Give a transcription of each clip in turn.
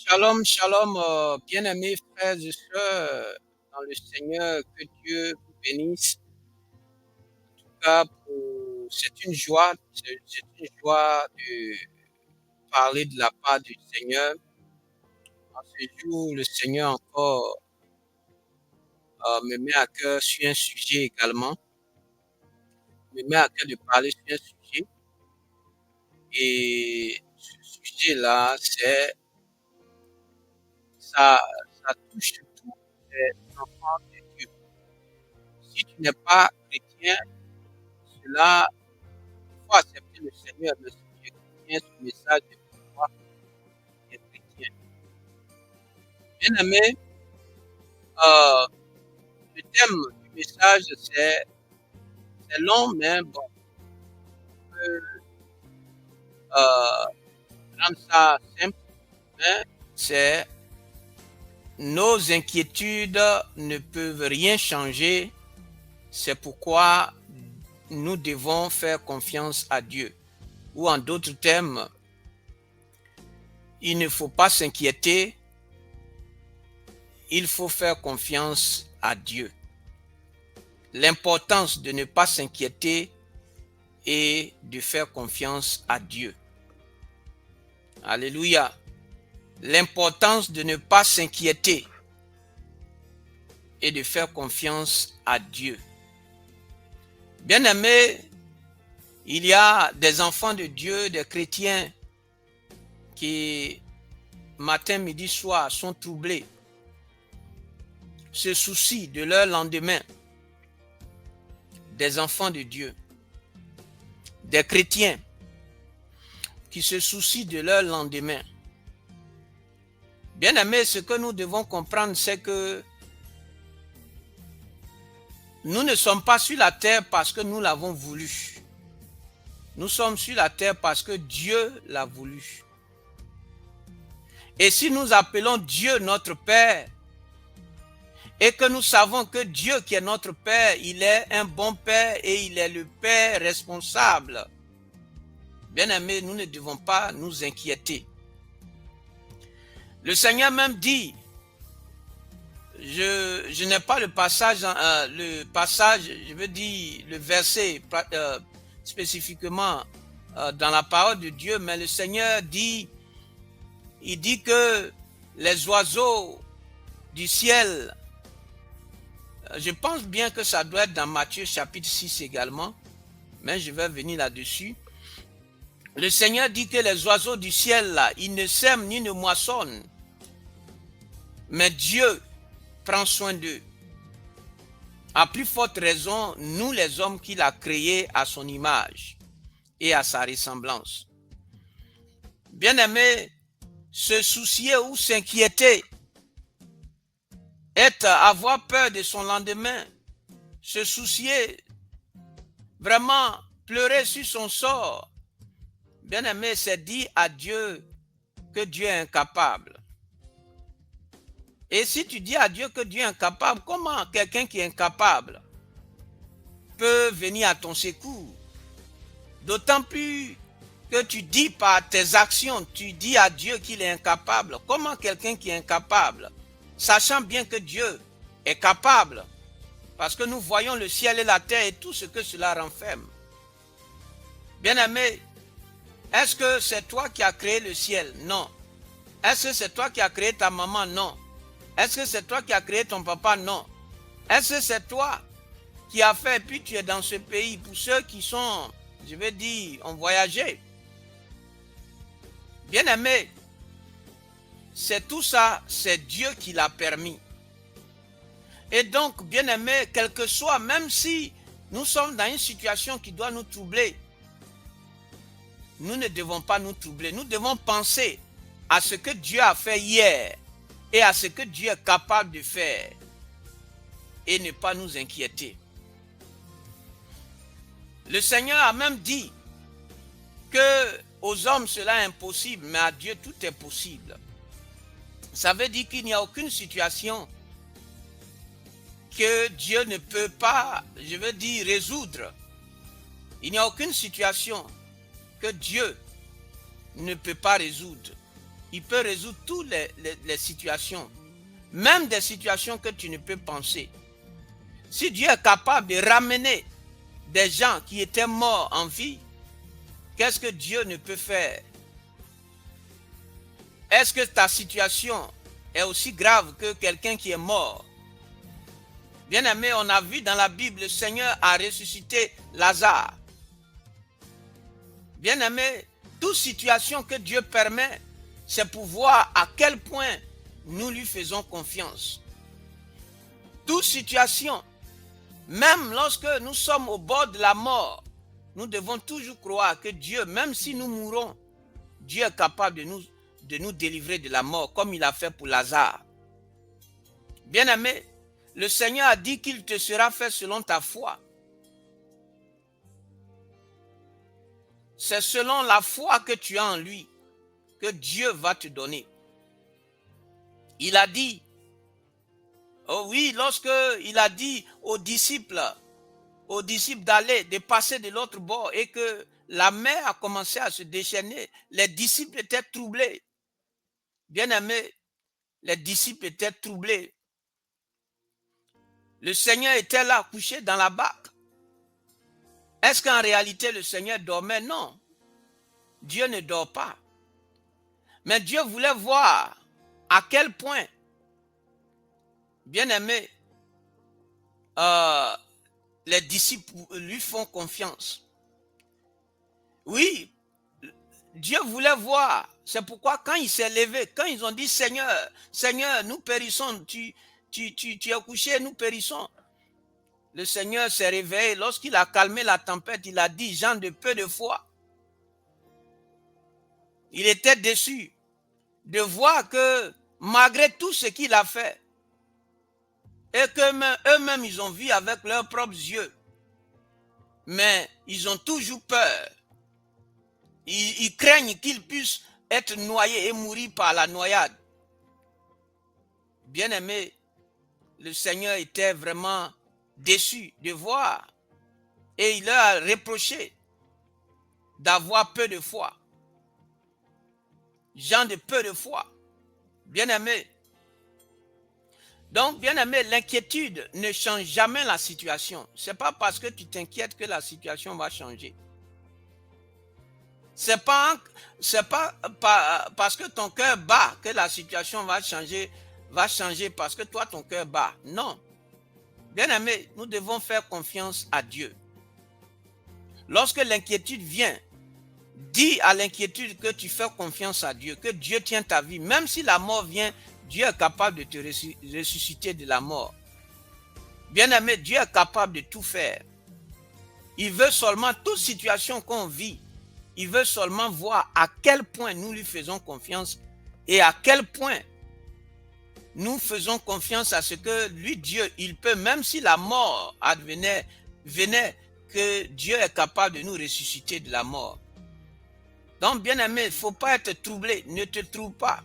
Shalom, shalom, bien-aimés frères et sœurs dans le Seigneur, que Dieu vous bénisse. En tout cas, c'est une joie, c'est une joie de parler de la part du Seigneur. En ce jour, le Seigneur encore me met à cœur sur un sujet également, me met à cœur de parler sur un sujet. Et ce sujet-là, ça, ça touche tous les enfants de Dieu. Si tu n'es pas chrétien, cela faut accepter le Seigneur, mais si tu es chrétien, ce message est pour toi qui es chrétien. Bien aimé, euh, le thème du message, c'est long, mais bon, on peut rendre ça simple, mais c'est nos inquiétudes ne peuvent rien changer, c'est pourquoi nous devons faire confiance à Dieu. Ou en d'autres termes, il ne faut pas s'inquiéter, il faut faire confiance à Dieu. L'importance de ne pas s'inquiéter et de faire confiance à Dieu. Alléluia. L'importance de ne pas s'inquiéter et de faire confiance à Dieu. Bien-aimés, il y a des enfants de Dieu, des chrétiens qui, matin, midi, soir, sont troublés, se soucient de leur lendemain. Des enfants de Dieu, des chrétiens qui se soucient de leur lendemain. Bien-aimés, ce que nous devons comprendre, c'est que nous ne sommes pas sur la terre parce que nous l'avons voulu. Nous sommes sur la terre parce que Dieu l'a voulu. Et si nous appelons Dieu notre Père, et que nous savons que Dieu qui est notre Père, il est un bon Père et il est le Père responsable, bien-aimés, nous ne devons pas nous inquiéter. Le Seigneur même dit, je n'ai pas le passage, je veux dire le verset spécifiquement dans la parole de Dieu, mais le Seigneur dit, il dit que les oiseaux du ciel, je pense bien que ça doit être dans Matthieu chapitre 6 également, mais je vais venir là-dessus. Le Seigneur dit que les oiseaux du ciel, là, ils ne sèment ni ne moissonnent, mais Dieu prend soin d'eux. À plus forte raison, nous les hommes qu'il a créés à son image et à sa ressemblance. Bien-aimé, se soucier ou s'inquiéter, avoir peur de son lendemain, se soucier, vraiment pleurer sur son sort, bien-aimé, c'est dire à Dieu que Dieu est incapable. Et si tu dis à Dieu que Dieu est incapable, comment quelqu'un qui est incapable peut venir à ton secours? D'autant plus que tu dis par tes actions, tu dis à Dieu qu'il est incapable. Comment quelqu'un qui est incapable, sachant bien que Dieu est capable, parce que nous voyons le ciel et la terre et tout ce que cela renferme. Bien-aimé, est-ce que c'est toi qui as créé le ciel? Non. Est-ce que c'est toi qui as créé ta maman? Non. Est-ce que c'est toi qui as créé ton papa? Non. Est-ce que c'est toi qui as fait, puis tu es dans ce pays? Pour ceux qui sont, je veux dire, ont voyagé. Bien-aimé, c'est tout ça, c'est Dieu qui l'a permis. Et donc, bien-aimé, quel que soit, même si nous sommes dans une situation qui doit nous troubler, nous ne devons pas nous troubler. Nous devons penser à ce que Dieu a fait hier et à ce que Dieu est capable de faire et ne pas nous inquiéter. Le Seigneur a même dit que aux hommes cela est impossible, mais à Dieu tout est possible. Ça veut dire qu'il n'y a aucune situation que Dieu ne peut pas, je veux dire, résoudre. Il n'y a aucune situation que Dieu ne peut pas résoudre. Il peut résoudre toutes les situations, même des situations que tu ne peux penser. Si Dieu est capable de ramener des gens qui étaient morts en vie, qu'est-ce que Dieu ne peut faire? Est-ce que ta situation est aussi grave que quelqu'un qui est mort? Bien-aimé, on a vu dans la Bible, le Seigneur a ressuscité Lazare. Bien-aimé, toute situation que Dieu permet, c'est pour voir à quel point nous lui faisons confiance. Toute situation, même lorsque nous sommes au bord de la mort, nous devons toujours croire que Dieu, même si nous mourons, Dieu est capable de nous délivrer de la mort, comme il a fait pour Lazare. Bien-aimé, le Seigneur a dit qu'il te sera fait selon ta foi. C'est selon la foi que tu as en lui que Dieu va te donner. Il a dit, oh oui, lorsque il a dit aux disciples d'aller, de passer de l'autre bord et que la mer a commencé à se déchaîner, les disciples étaient troublés. Bien-aimés, les disciples étaient troublés. Le Seigneur était là, couché dans la barque. Est-ce qu'en réalité le Seigneur dormait? Non. Dieu ne dort pas. Mais Dieu voulait voir à quel point, bien-aimé, les disciples lui font confiance. Oui, Dieu voulait voir. C'est pourquoi quand il s'est levé, quand ils ont dit Seigneur, Seigneur, nous périssons, tu es couché, nous périssons. Le Seigneur s'est réveillé. Lorsqu'il a calmé la tempête, il a dit, gens de peu de foi. Il était déçu de voir que malgré tout ce qu'il a fait, et que eux-mêmes ils ont vu avec leurs propres yeux, mais ils ont toujours peur. Ils craignent qu'ils puissent être noyés et mourir par la noyade. Bien-aimé, le Seigneur était vraiment déçu de voir et il leur a reproché d'avoir peu de foi. Gens de peu de foi. Bien-aimé. Donc, bien-aimé, l'inquiétude ne change jamais la situation. Ce n'est pas parce que tu t'inquiètes que la situation va changer. Ce n'est pas parce que ton cœur bat que la situation va changer parce que toi, ton cœur bat. Non. Bien-aimé, nous devons faire confiance à Dieu. Lorsque l'inquiétude vient, dis à l'inquiétude que tu fais confiance à Dieu, que Dieu tient ta vie. Même si la mort vient, Dieu est capable de te ressusciter de la mort. Bien-aimé, Dieu est capable de tout faire. Il veut seulement, toute situation qu'on vit, il veut seulement voir à quel point nous lui faisons confiance et à quel point nous faisons confiance à ce que lui, Dieu, il peut, même si la mort venait, que Dieu est capable de nous ressusciter de la mort. Donc, bien-aimé, il ne faut pas être troublé, ne te trouble pas.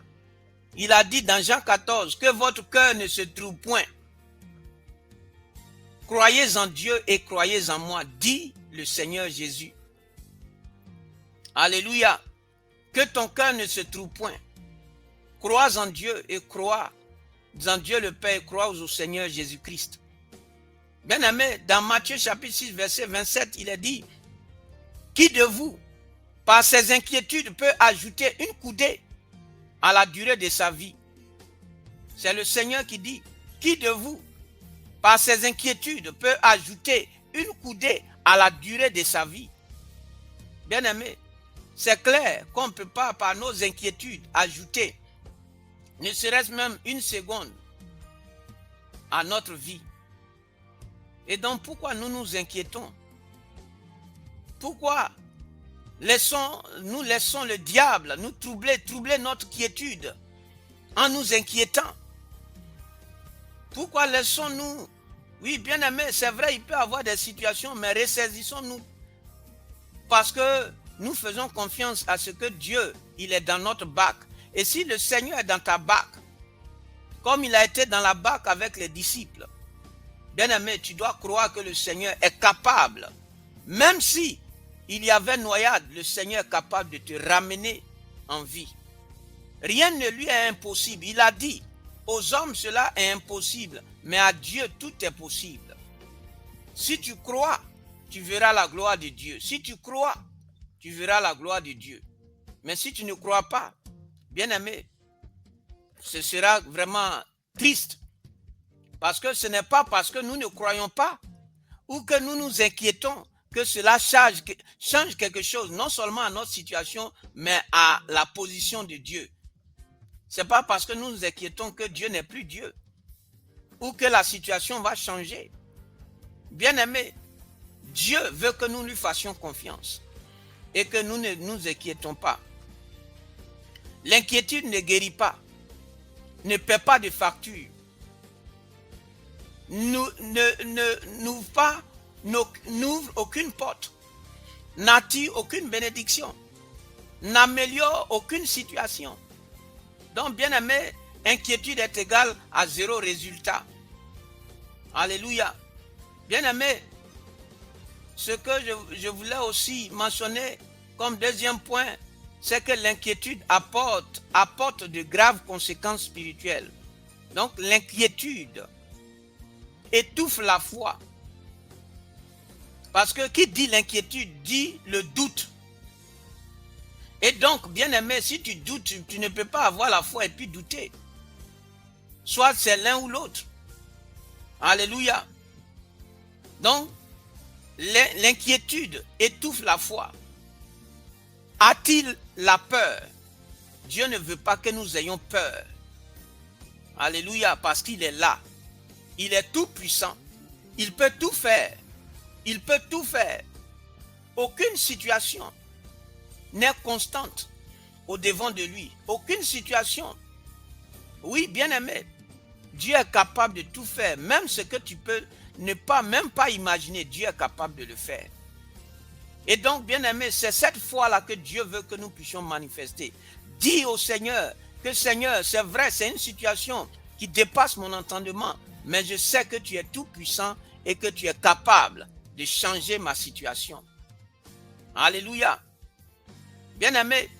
Il a dit dans Jean 14, que votre cœur ne se trouble point. Croyez en Dieu et croyez en moi, dit le Seigneur Jésus. Alléluia. Que ton cœur ne se trouble point. Crois en Dieu et crois en Dieu le Père et crois au Seigneur Jésus-Christ. Bien-aimé, dans Matthieu chapitre 6, verset 27, il est dit, qui de vous, par ses inquiétudes, peut ajouter une coudée à la durée de sa vie? C'est le Seigneur qui dit, qui de vous, par ses inquiétudes, peut ajouter une coudée à la durée de sa vie? Bien-aimé, c'est clair qu'on ne peut pas, par nos inquiétudes, ajouter, ne serait-ce même une seconde, à notre vie. Et donc, pourquoi nous nous inquiétons? Pourquoi nous laissons le diable nous troubler notre quiétude en nous inquiétant? Pourquoi laissons-nous? Oui, bien aimé, c'est vrai, il peut y avoir des situations, mais ressaisissons-nous. Parce que nous faisons confiance à ce que Dieu, il est dans notre barque. Et si le Seigneur est dans ta barque, comme il a été dans la barque avec les disciples, bien aimé, tu dois croire que le Seigneur est capable, même si il y avait noyade, le Seigneur est capable de te ramener en vie. Rien ne lui est impossible. Il a dit, aux hommes cela est impossible, mais à Dieu tout est possible. Si tu crois, tu verras la gloire de Dieu. Si tu crois, tu verras la gloire de Dieu. Mais si tu ne crois pas, bien-aimé, ce sera vraiment triste. Parce que ce n'est pas parce que nous ne croyons pas ou que nous nous inquiétons que cela change quelque chose, non seulement à notre situation, mais à la position de Dieu. Ce n'est pas parce que nous nous inquiétons que Dieu n'est plus Dieu ou que la situation va changer. Bien-aimé, Dieu veut que nous lui fassions confiance et que nous ne nous inquiétons pas. L'inquiétude ne guérit pas, ne paie pas de facture, n'ouvre aucune porte, n'attire aucune bénédiction, n'améliore aucune situation. Donc, bien aimé, inquiétude est égale à zéro résultat. Alléluia. Bien aimé, ce que je voulais aussi mentionner comme deuxième point, c'est que l'inquiétude apporte de graves conséquences spirituelles. Donc, l'inquiétude étouffe la foi. Parce que qui dit l'inquiétude dit le doute. Et donc, bien aimé, si tu doutes, tu ne peux pas avoir la foi et puis douter. Soit c'est l'un ou l'autre. Alléluia. Donc, l'inquiétude étouffe la foi. A-t-il la peur? Dieu ne veut pas que nous ayons peur. Alléluia, parce qu'il est là. Il est tout puissant. Il peut tout faire. Il peut tout faire. Aucune situation n'est constante au-devant de lui. Aucune situation. Oui, bien-aimé, Dieu est capable de tout faire. Même ce que tu peux même pas imaginer, Dieu est capable de le faire. Et donc, bien-aimé, c'est cette foi-là que Dieu veut que nous puissions manifester. Dis au Seigneur que Seigneur, c'est vrai, c'est une situation qui dépasse mon entendement, mais je sais que tu es tout puissant et que tu es capable de changer ma situation. Alléluia. Bien-aimé,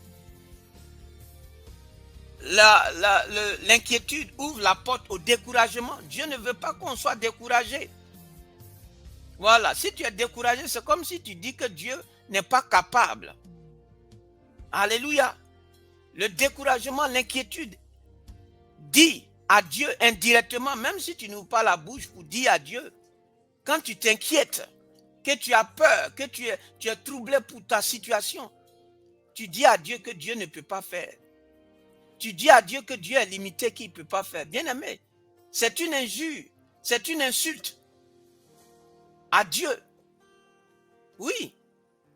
l'inquiétude ouvre la porte au découragement. Dieu ne veut pas qu'on soit découragé. Voilà, si tu es découragé, c'est comme si tu dis que Dieu n'est pas capable. Alléluia. Le découragement, l'inquiétude, dis à Dieu indirectement, même si tu n'ouvres pas la bouche pour dire à Dieu, quand tu t'inquiètes, que tu as peur, que tu es troublé pour ta situation, tu dis à Dieu que Dieu ne peut pas faire. Tu dis à Dieu que Dieu est limité, qu'il ne peut pas faire. Bien-aimé, c'est une injure, c'est une insulte à Dieu. Oui,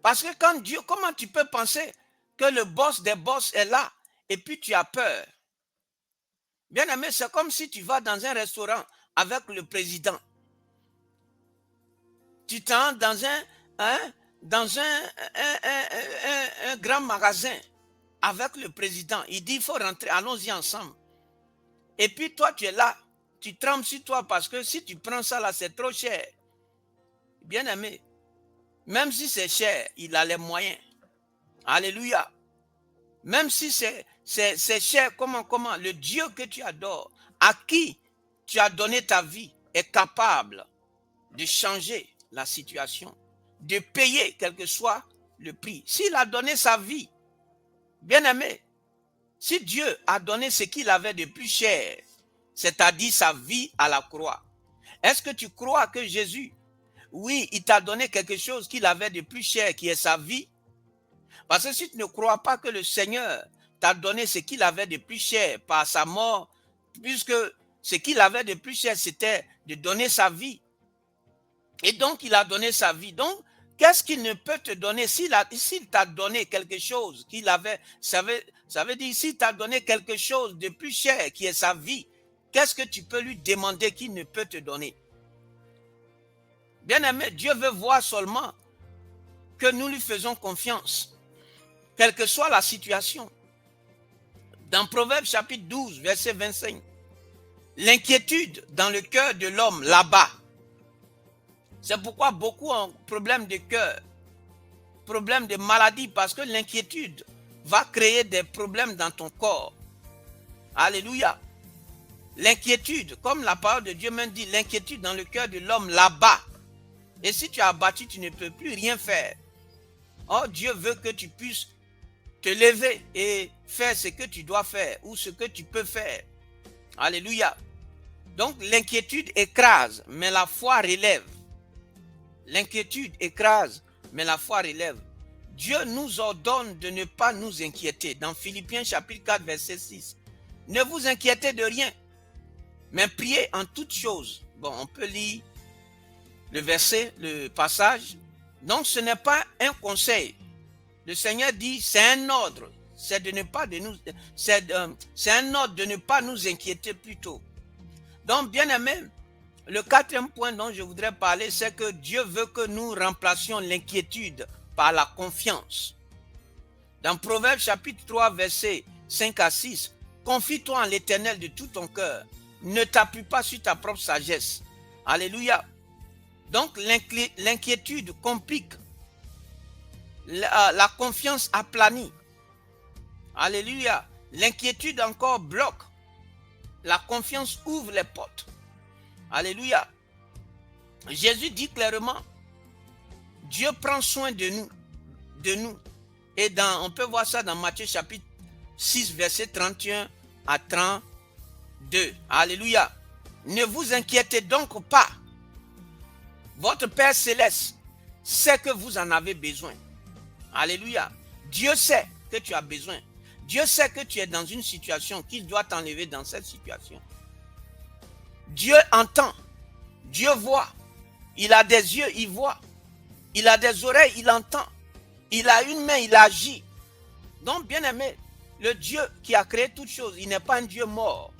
parce que quand Dieu, comment tu peux penser que le boss des boss est là et puis tu as peur? Bien-aimé, c'est comme si tu vas dans un restaurant avec le président. Tu t'entres dans un grand magasin avec le président. Il dit, il faut rentrer, allons-y ensemble. Et puis toi, tu es là, tu trembles sur toi parce que si tu prends ça là, c'est trop cher. Bien-aimé, même si c'est cher, il a les moyens. Alléluia. Même si c'est cher, comment, le Dieu que tu adores, à qui tu as donné ta vie, est capable de changer la situation, de payer quel que soit le prix. S'il a donné sa vie, bien-aimé, si Dieu a donné ce qu'il avait de plus cher, c'est-à-dire sa vie à la croix, est-ce que tu crois que Jésus, oui, il t'a donné quelque chose qu'il avait de plus cher, qui est sa vie? Parce que si tu ne crois pas que le Seigneur t'a donné ce qu'il avait de plus cher par sa mort, puisque ce qu'il avait de plus cher, c'était de donner sa vie. Et donc, il a donné sa vie. Donc, qu'est-ce qu'il ne peut te donner? S'il t'a donné quelque chose qu'il avait, ça veut dire, s'il t'a donné quelque chose de plus cher, qui est sa vie, qu'est-ce que tu peux lui demander qu'il ne peut te donner? Bien-aimé, Dieu veut voir seulement que nous lui faisons confiance, quelle que soit la situation. Dans Proverbes chapitre 12, verset 25, l'inquiétude dans le cœur de l'homme là-bas. C'est pourquoi beaucoup ont problème de cœur, problème de maladie, parce que l'inquiétude va créer des problèmes dans ton corps. Alléluia. L'inquiétude, comme la parole de Dieu même dit, l'inquiétude dans le cœur de l'homme l'abat. Et si tu es abattu, tu ne peux plus rien faire. Or, Dieu veut que tu puisses te lever et faire ce que tu dois faire ou ce que tu peux faire. Alléluia. Donc, l'inquiétude écrase, mais la foi relève. L'inquiétude écrase, mais la foi relève. Dieu nous ordonne de ne pas nous inquiéter. Dans Philippiens chapitre 4, verset 6. Ne vous inquiétez de rien, mais priez en toutes choses. Bon, on peut lire le verset, le passage. Donc, ce n'est pas un conseil. Le Seigneur dit, c'est un ordre. C'est de ne pas de nous, c'est un ordre de ne pas nous inquiéter plutôt. Donc, bien aimé, le quatrième point dont je voudrais parler, c'est que Dieu veut que nous remplacions l'inquiétude par la confiance. Dans Proverbes chapitre 3, versets 5 à 6, confie-toi en l'Éternel de tout ton cœur. Ne t'appuie pas sur ta propre sagesse. Alléluia. Donc, l'inquiétude complique. La confiance aplanit. Alléluia. L'inquiétude encore bloque. La confiance ouvre les portes. Alléluia. Jésus dit clairement, Dieu prend soin de nous. Et on peut voir ça dans Matthieu chapitre 6, verset 31 à 32. Alléluia. Ne vous inquiétez donc pas. Votre Père Céleste sait que vous en avez besoin. Alléluia. Dieu sait que tu as besoin. Dieu sait que tu es dans une situation qu'il doit t'enlever dans cette situation. Dieu entend. Dieu voit. Il a des yeux, il voit. Il a des oreilles, il entend. Il a une main, il agit. Donc, bien aimé, le Dieu qui a créé toutes choses, il n'est pas un Dieu mort.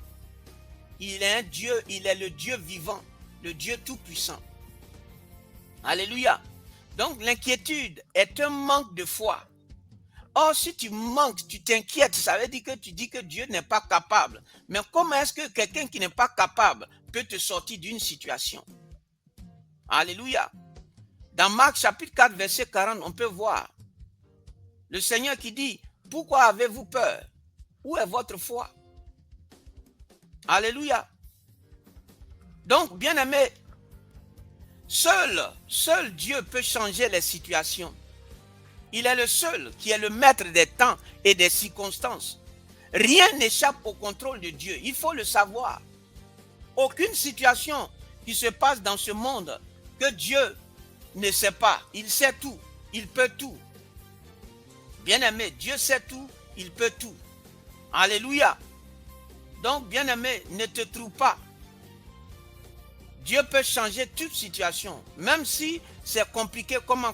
Il est un Dieu, il est le Dieu vivant, le Dieu tout-puissant. Alléluia. Donc, l'inquiétude est un manque de foi. Or, si tu manques, tu t'inquiètes, ça veut dire que tu dis que Dieu n'est pas capable. Mais comment est-ce que quelqu'un qui n'est pas capable peut te sortir d'une situation? Alléluia. Dans Marc chapitre 4, verset 40, on peut voir le Seigneur qui dit, pourquoi avez-vous peur? Où est votre foi? Alléluia. Donc, bien aimé, seul Dieu peut changer les situations. Il est le seul qui est le maître des temps et des circonstances. Rien n'échappe au contrôle de Dieu. Il faut le savoir. Aucune situation qui se passe dans ce monde que Dieu ne sait pas. Il sait tout. Il peut tout. Bien-aimé, Dieu sait tout. Il peut tout. Alléluia. Donc, bien-aimé, ne te trouve pas. Dieu peut changer toute situation. Même si c'est compliqué, comment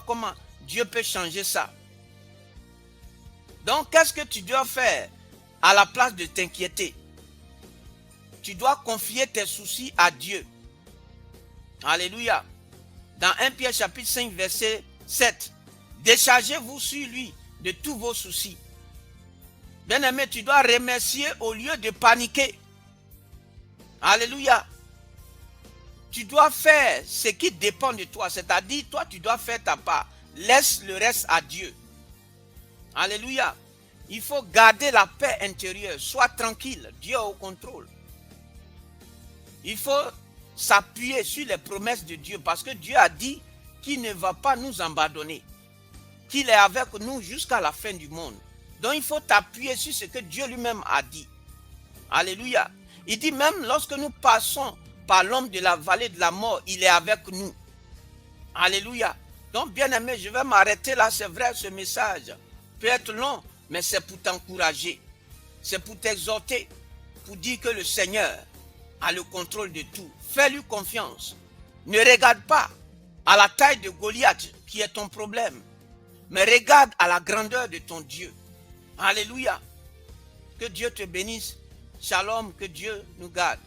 Dieu peut changer ça. Donc, qu'est-ce que tu dois faire à la place de t'inquiéter? Tu dois confier tes soucis à Dieu. Alléluia. Dans 1 Pierre chapitre 5, verset 7, déchargez-vous sur lui de tous vos soucis. Bien-aimé, tu dois remercier au lieu de paniquer. Alléluia. Tu dois faire ce qui dépend de toi. C'est-à-dire, toi, tu dois faire ta part. Laisse le reste à Dieu. Alléluia. Il faut garder la paix intérieure. Sois tranquille. Dieu est au contrôle. Il faut s'appuyer sur les promesses de Dieu. Parce que Dieu a dit qu'il ne va pas nous abandonner. Qu'il est avec nous jusqu'à la fin du monde. Donc il faut t'appuyer sur ce que Dieu lui-même a dit. Alléluia. Il dit même lorsque nous passons par l'ombre de la vallée de la mort, il est avec nous. Alléluia. Donc bien aimé, je vais m'arrêter là. C'est vrai, ce message peut être long, mais c'est pour t'encourager. C'est pour t'exhorter, pour dire que le Seigneur a le contrôle de tout. Fais-lui confiance. Ne regarde pas à la taille de Goliath qui est ton problème, mais regarde à la grandeur de ton Dieu. Alléluia. Que Dieu te bénisse. Shalom, que Dieu nous garde.